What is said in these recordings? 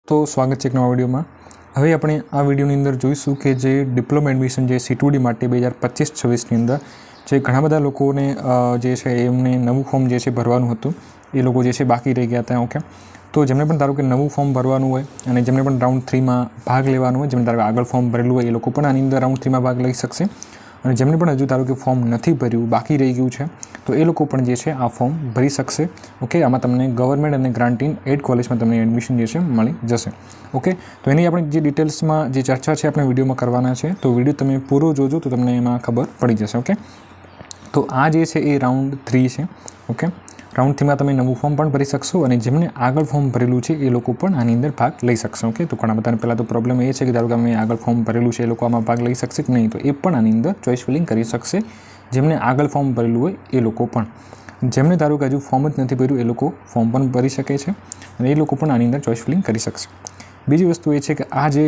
तो स्वागत है एक नवा विडियो में। हवे अपने आ विडियोनी अंदर जोईशुं के जे डिप्लोमा एडमिशन जे C2D माटे 2025-26 ની અંદર જે ઘણા બધા લોકોને જે છે એમને નવું ફોર્મ જે છે ભરવાનું હતું એ લોકો જે છે બાકી રહી ગયા હતા। ઓકે, તો જેમને પણ ધારો કે નવું ફોર્મ ભરવાનું હોય અને જેમને પણ રાઉન્ડ 3 માં ભાગ લેવાનો હોય, જેમને ધારો કે આગળ ફોર્મ ભરેલું હોય એ લોકો પણ આની અંદર રાઉન્ડ 3 માં ભાગ લઈ શકશે અને જેમને પણ હજુ ધારો કે ફોર્મ નથી ભર્યું, બાકી રહી ગયું છે, તો એ લોકો પણ જે છે આ ફોર્મ ભરી શકશે। ઓકે, આમાં તમને ગવર્મેન્ટ અને ગ્રાન્ટીન એડ કોલેજમાં તમને એડમિશન જે છે મળી જશે। ઓકે, તો એની આપણે જે ડિટેલ્સમાં જે ચર્ચા છે આપણે વિડીયોમાં કરવાના છે, તો વિડીયો તમે પૂરો જોજો તો તમને એમાં ખબર પડી જશે। ઓકે, તો આ જે છે એ રાઉન્ડ 3 છે। ઓકે, રાઉન્ડ 3 માં તમે નવું ફોર્મ પણ ભરી શકશો અને જેમને આગળ ફોર્મ ભરેલું છે એ લોકો પણ આની અંદર ભાગ લઈ શકશે। ઓકે, તો ઘણા બધાને પહેલાં તો પ્રોબ્લેમ એ છે કે ધારો કે અમે આગળ ફોર્મ ભરેલું છે એ લોકો આમાં ભાગ લઈ શકશે કે નહીં, તો એ પણ આની અંદર ચોઇસ ફિલિંગ કરી શકશે। જેમને આગળ ફોર્મ ભરેલું હોય એ લોકો પણ, જેમને ધારો કે હજુ ફોર્મ જ નથી ભર્યું એ લોકો ફોર્મ પણ ભરી શકે છે અને એ લોકો પણ આની અંદર ચોઇસ ફિલિંગ કરી શકશે। બીજી વસ્તુ એ છે કે આ જે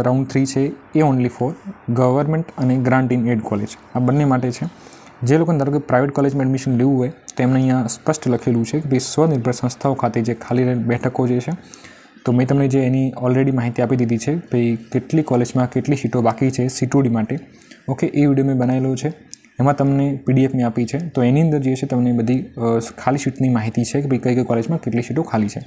રાઉન્ડ 3 છે એ ઓનલી ફોર ગવર્મેન્ટ અને ગ્રાન્ટીન એડ કોલેજ આ બંને માટે છે। જે લોકોને ધારો કે પ્રાઇવેટ કોલેજમાં એડમિશન લેવું હોય તો એમને અહીંયા સ્પષ્ટ લખેલું છે કે ભાઈ સ્વનિર્ભર સંસ્થાઓ ખાતે જે ખાલી બેઠકો જે છે, તો મેં તમને જે એની ઓલરેડી માહિતી આપી દીધી છે ભાઈ કેટલી કોલેજમાં કેટલી સીટો બાકી છે C2D માટે। ઓકે, એ વિડીયો મેં બનાવેલો છે, એમાં તમને PDF મેં આપી છે, તો એની અંદર જે છે તમને બધી ખાલી સીટની માહિતી છે કે ભાઈ કઈ કઈ કોલેજમાં કેટલી સીટો ખાલી છે।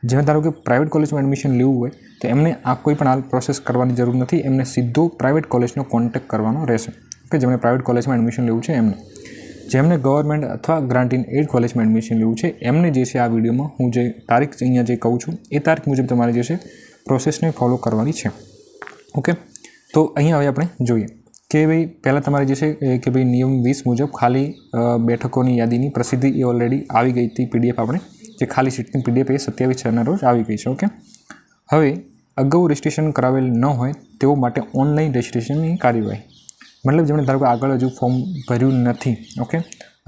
જેને ધારો કે પ્રાઇવેટ કોલેજમાં એડમિશન લેવું હોય તો એમને આ કોઈ પણ હાલ પ્રોસેસ કરવાની જરૂર નથી, એમને સીધો પ્રાઇવેટ કોલેજનો કોન્ટેક્ટ કરવાનો રહેશે। કે જેમને પ્રાઇવેટ કોલેજમાં એડમિશન લેવું છે એમને, જેમને ગવર્મેન્ટ અથવા ગ્રાન્ટીન એડ કોલેજમાં એડમિશન લેવું છે એમને જે છે આ વિડીયોમાં હું જે તારીખ અહીંયા જે કહું છું એ તારીખ મુજબ તમારે જે છે પ્રોસેસને ફોલો કરવાની છે। ઓકે, તો અહીંયા હવે આપણે જોઈએ કે ભાઈ પહેલાં તમારે જે છે કે ભાઈ નિયમ 20 મુજબ ખાલી બેઠકોની યાદીની પ્રસિદ્ધિ એ ઓલરેડી આવી ગઈ હતી। PDF આપણે જે ખાલી સીટની PDF એ 27/6ના રોજ આવી ગઈ છે। ઓકે, હવે અગાઉ રજિસ્ટ્રેશન કરાવેલ ન હોય તેઓ માટે ઓનલાઈન રજિસ્ટ્રેશનની કાર્યવાહી, મતલબ જેમણે ધારો કે આગળ હજુ ફોર્મ ભર્યું નથી, ઓકે,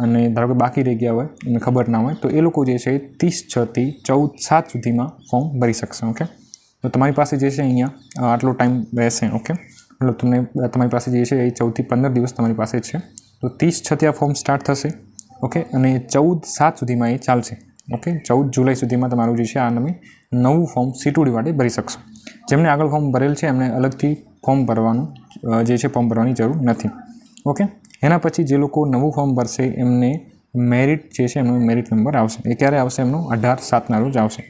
અને ધારો કે બાકી રહી ગયા હોય અને ખબર ના હોય તો એ લોકો જે છે 30/6 થી 14/7 સુધીમાં ફોર્મ ભરી શકશે। ઓકે, તો તમારી પાસે જે છે અહીંયા આટલો ટાઈમ રહેશે। ઓકે, મતલબ તમને તમારી પાસે જે છે એ 14 થી 15 દિવસ તમારી પાસે છે, તો 30/6 થી આ ફોર્મ સ્ટાર્ટ થશે। ઓકે, અને 14/7 સુધીમાં એ ચાલશે। ઓકે, 14 જુલાઈ સુધીમાં તમારું જે છે આ તમે નવું ફોર્મ C2D માટે ભરી શકશો। જેમને આગળ ફોર્મ ભરેલ છે એમને અલગથી ફોર્મ ભરવાનું જે છે ફોર્મ ભરવાની જરૂર નથી। ઓકે, એના પછી જે લોકો નવું ફોર્મ ભરશે એમને મેરિટ જે છે એમનો મેરિટ નંબર આવશે। એ ક્યારે આવશે? એમનો 18/7ના રોજ આવશે।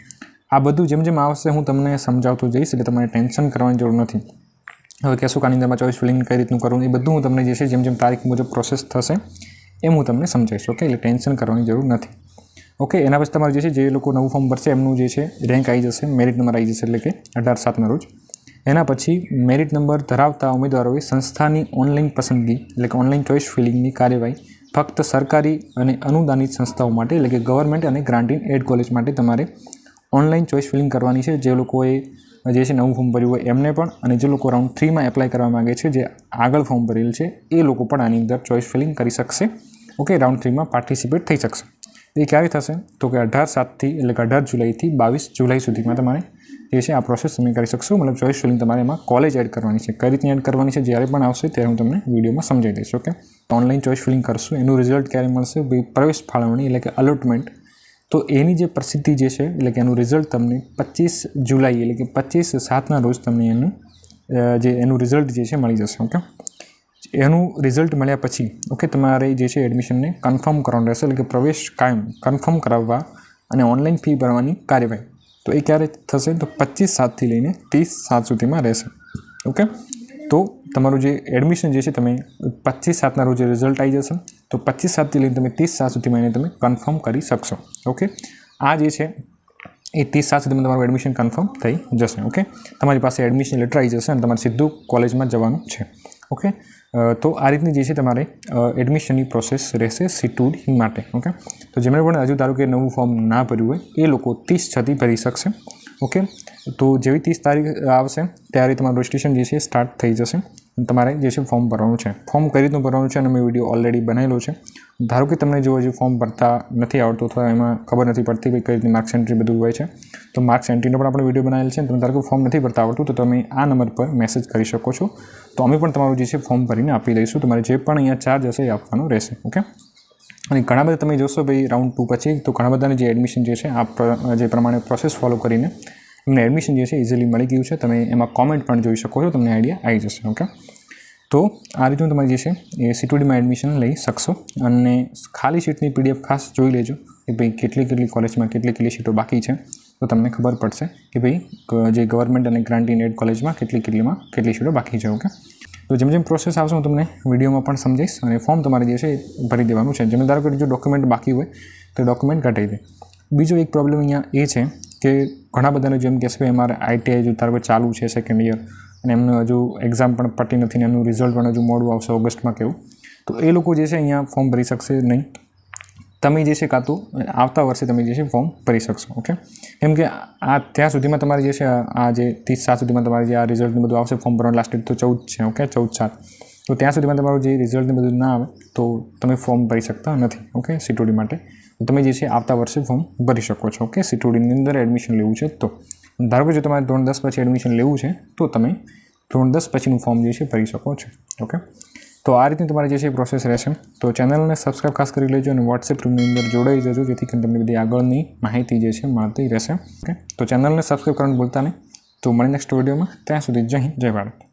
આ બધું જેમ જેમ આવશે હું તમને સમજાવતો જઈશ એટલે તમારે ટેન્શન કરવાની જરૂર નથી। હવે કહેશું કે આની અંદરમાં ચોઇસ ફિલિંગ કઈ રીતનું કરવું એ બધું હું તમને જે છે જેમ જેમ તારીખ મુજબ પ્રોસેસ થશે એમ હું તમને સમજાવીશ। ઓકે, એટલે ટેન્શન કરવાની જરૂર નથી। ઓકે, એના પછી તમારે જે છે જે લોકો નવું ફોર્મ ભરશે એમનું જે છે રેન્ક આવી જશે, મેરિટ નંબર આવી જશે એટલે કે 18/7ના રોજ। એના પછી મેરિટ નંબર ધરાવતા ઉમેદવારોએ સંસ્થાની ઓનલાઈન પસંદગી એટલે કે ઓનલાઈન ચોઇસ ફિલિંગની કાર્યવાહી ફક્ત સરકારી અને અનુદાનિત સંસ્થાઓ માટે એટલે કે ગવર્મેન્ટ અને ગ્રાન્ટીન એડ કોલેજ માટે તમારે ઓનલાઈન ચોઇસ ફિલિંગ કરવાની છે। જે લોકોએ જે છે નવું ફોર્મ ભર્યું હોય એમને પણ, અને જે લોકો રાઉન્ડ 3 માં એપ્લાય કરવા માગે છે, જે આગળ ફોર્મ ભરેલ છે એ લોકો પણ આની અંદર ચોઇસ ફિલિંગ કરી શકશે। ઓકે, રાઉન્ડ 3 માં પાર્ટિસિપેટ થઈ શકશે। એ ક્યારે થશે તો કે 18/7 એટલે કે 18 જુલાઈથી 22 જુલાઈ સુધીમાં તમારે જે છે આ પ્રોસેસ તમે કરી શકશો। મતલબ ચોઇસ ફિલિંગ તમારે એમાં કોલેજ એડ કરવાની છે, કઈ રીતની એડ કરવાની છે જ્યારે પણ આવશે ત્યારે હું તમને વિડીયોમાં સમજાવી દઈશ। ઓકે, ઓનલાઈન ચોઇસ ફિલિંગ કરશું એનું રિઝલ્ટ ક્યારે મળશે? ભાઈ પ્રવેશ ફાળવણી એટલે કે અલોટમેન્ટ, તો એની જે પ્રસિદ્ધિ જે છે એટલે કે એનું રિઝલ્ટ તમને 25 જુલાઈ એટલે કે 25/7ના રોજ તમને એનું રિઝલ્ટ જે છે મળી જશે। ઓકે, એનું રિઝલ્ટ મળ્યા પછી ઓકે તમારે જે છે એડમિશનને કન્ફર્મ કરવાનું રહેશે એટલે કે પ્રવેશ કાયમ કન્ફર્મ કરાવવા અને ઓનલાઈન ફી ભરવાની કાર્યવાહી, તો એ ક્યારે થશે તો 25/7થી લઈને 30/7 સુધીમાં રહેશે। ઓકે, તો તમારું જે એડમિશન જે છે તમે 25/7ના રોજ રિઝલ્ટ આવી જશે, તો 25/7થી લઈને તમે 30/7 સુધીમાં એને તમે કન્ફર્મ કરી શકશો। ઓકે, આ જે છે એ 30/7 સુધીમાં તમારું એડમિશન કન્ફર્મ થઈ જશે। ઓકે, તમારી પાસે એડમિશન લેટર આવી જશે અને તમારે સીધું કોલેજમાં જવાનું છે। ઓકે, તો આ રીતની જે છે તમારે એડમિશનની પ્રોસેસ રહેશે C2D માટે। ઓકે, તો જેમણે પણ હજુ ધારો કે નવું ફોર્મ ના ભર્યું હોય એ લોકો 30/6થી ભરી શકશે। ઓકે, તો જેવી 30 તારીખ આવશે ત્યારે તમારું રજિસ્ટ્રેશન જે છે સ્ટાર્ટ થઈ જશે। તમારે જે છે ફોર્મ ભરવાનું છે। ફોર્મ કઈ રીતનું ભરવાનું છે અને મેં વિડીયો ઓલરેડી બનાવેલો છે। ધારો કે તમને જો હજુ ફોર્મ ભરતા નથી આવડતું અથવા એમાં ખબર નથી પડતી કે કઈ રીતની માર્ક્સ એન્ટ્રી બધું હોય છે, તો માર્ક્સ એન્ટ્રીનો પણ આપણે વિડીયો બનાવેલ છે। તમે ધારો કે ફોર્મ નથી ભરતા આવડતું તો તમે આ નંબર પર મેસેજ કરી શકો છો, તો અમે પણ તમારું જે છે ફોર્મ ભરીને આપી દઈશું। તમારે જે પણ અહીંયા ચાર્જ હશે એ આપવાનો રહેશે। ઓકે, અને ઘણા બધા તમે જોશો ભાઈ રાઉન્ડ 2 પછી તો ઘણા બધાને જે એડમિશન જે છે આ જે પ્રમાણે પ્રોસેસ ફોલો કરીને તમને એડમિશન જે છે ઇઝીલી મળી ગયું છે. તમે એમાં કોમેન્ટ પણ જોઈ શકો છો, તમને આઈડિયા આવી જશે. ઓકે, તો આ રીતનું તમારે જે છે એ C2Dમાં એડમિશન લઈ શકશો. અને ખાલી સીટની PDF ખાસ જોઈ લેજો કે ભાઈ કેટલી કોલેજમાં કેટલી સીટો બાકી છે, તો તમને ખબર પડશે કે ભાઈ જે ગવર્મેન્ટ અને ગ્રાન્ટ ઇન એડ કોલેજમાં કેટલી સીટો બાકી છે. ઓકે, તો જેમ પ્રોસેસ આવશે હું તમને વિડીયોમાં પણ સમજાવીશ. અને ફોર્મ તમારે જે છે એ ભરી દેવાનું છે. જેમ ધારો કે જો ડોક્યુમેન્ટ બાકી હોય તો ડોક્યુમેન્ટ કઢાવી દે. બીજો એક પ્રોબ્લેમ અહીંયા એ છે કે ઘણા બધાને જેમ કહેશે કે અમારે ITI જો ધારો કે ચાલુ છે સેકન્ડ યર અને એમનું હજુ એક્ઝામ પણ પતી નથી ને એમનું રિઝલ્ટ પણ હજુ મોડું આવશે ઓગસ્ટમાં કેવું, તો એ લોકો જે છે અહીંયા ફોર્મ ભરી શકશે નહીં. તમે જે છે કાં તો આવતા વર્ષે તમે જે છે ફોર્મ ભરી શકશો. ઓકે, કેમ કે આ ત્યાં સુધીમાં તમારે જે છે આ જે 30/7 સુધીમાં તમારે જે આ રિઝલ્ટને બધું આવશે, ફોર્મ ભરવાનું લાસ્ટ ડેટ તો 14 છે. ઓકે, 14/7, તો ત્યાં સુધીમાં તમારું જે રિઝલ્ટને બધું ના આવે તો તમે ફોર્મ ભરી શકતા નથી. ઓકે, C2D માટે તમે જે છે આવતા વર્ષે ફોર્મ ભરી શકો છો. ઓકે, C2Dની અંદર એડમિશન લેવું છે તો ધારો કે જો તમારે ધોરણ 10 પછી એડમિશન લેવું છે તો તમે ધોરણ 10 પછીનું ફોર્મ જે છે ભરી શકો છો. ઓકે, તો આ રીતની તમારી જે છે પ્રોસેસ રહેશે. તો ચેનલને સબસ્ક્રાઈબ ખાસ કરી લેજો અને WhatsApp ગ્રુપની અંદર જોડાઈ જજો, જેથી કરીને તમને બધી આગળની માહિતી જે છે મળતી રહેશે. ઓકે, તો ચેનલને સબસ્ક્રાઈબ કરવાનું ભૂલતા નહીં. તો મળીએ નેક્સ્ટ વિડીયોમાં. ત્યાં સુધી જય હિન્દ, જય ભારત.